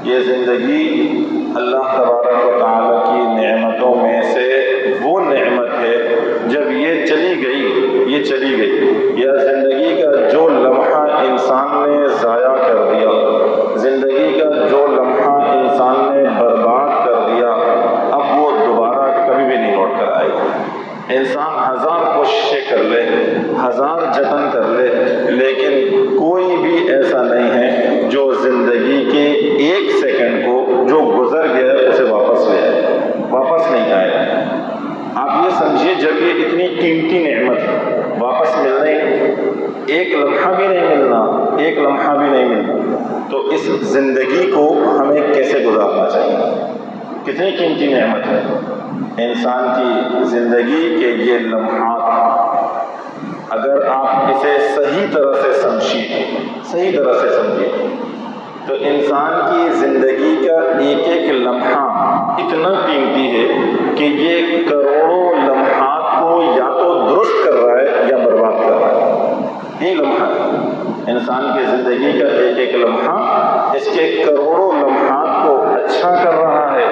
یہ زندگی اللہ تبارک و تعالیٰ کی نعمتوں میں سے وہ نعمت ہے، جب یہ چلی گئی، یہ چلی گئی، یا زندگی کا جو لمحہ انسان نے ضائع کر دیا، زندگی کا جو لمحہ انسان نے برباد کر دیا، اب وہ دوبارہ کبھی بھی نہیں لوٹ کر آئے گا۔ انسان ہزار کوششیں کر لے، ہزار جتن کر لے، لیکن کوئی بھی ایسا نہیں ہے جو زندگی کے ایک سیکنڈ کو جو گزر گیا ہے اسے واپس لے آئے، واپس نہیں آئے گا۔ آپ یہ سمجھیے، جب یہ اتنی قیمتی نعمت ہے، واپس ملنا ہی ایک لمحہ بھی نہیں ملنا، ایک لمحہ بھی نہیں ملنا، تو اس زندگی کو ہمیں کیسے گزارنا چاہیے؟ کتنی قیمتی نعمت ہے انسان کی زندگی کے یہ لمحات۔ اگر آپ اسے صحیح طرح سے سمجھیے، صحیح طرح سے سمجھیے، تو انسان کی زندگی کا ایک ایک لمحہ اتنا قیمتی ہے کہ یہ کروڑوں لمحات کو یا تو درست کر رہا ہے یا برباد کر رہا ہے۔ یہ لمحہ انسان کی زندگی کا ایک ایک لمحہ اس کے کروڑوں لمحات کو اچھا کر رہا ہے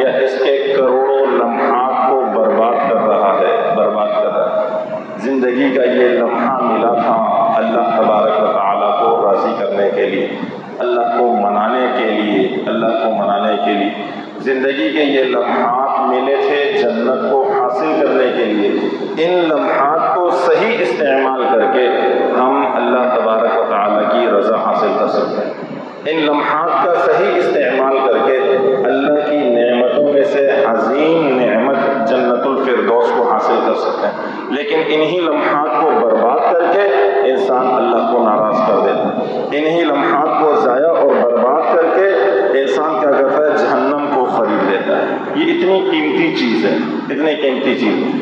یا اس کے کروڑوں لمحات کو برباد کر رہا ہے، برباد کر رہا ہے۔ زندگی کا یہ لمحہ ملا تھا اللہ تبارک و تعالیٰ کو راضی کرنے کے لیے، اللہ کو منانے کے لیے، اللہ کو منانے کے لیے۔ زندگی کے یہ لمحات ملے تھے جنت کو حاصل کرنے کے لیے۔ ان لمحات کو صحیح استعمال کر کے ہم اللہ تبارک و تعالیٰ کی رضا حاصل کر سکتے ہیں۔ ان لمحات کا صحیح استعمال کر کے اللہ کی نعمتوں میں سے عظیم نعمت جنت الفردوس کو حاصل کر سکتے ہیں، لیکن انہی لمحات کو برباد کر کے انسان اللہ کو ناراض کر دیتا ہے۔ انہی لمحات کو ضائع اور برباد کر کے انسان کیا کرتا ہے؟ جہنم کو خرید لیتا ہے۔ یہ اتنی قیمتی چیز ہے، اتنی قیمتی چیز ہے۔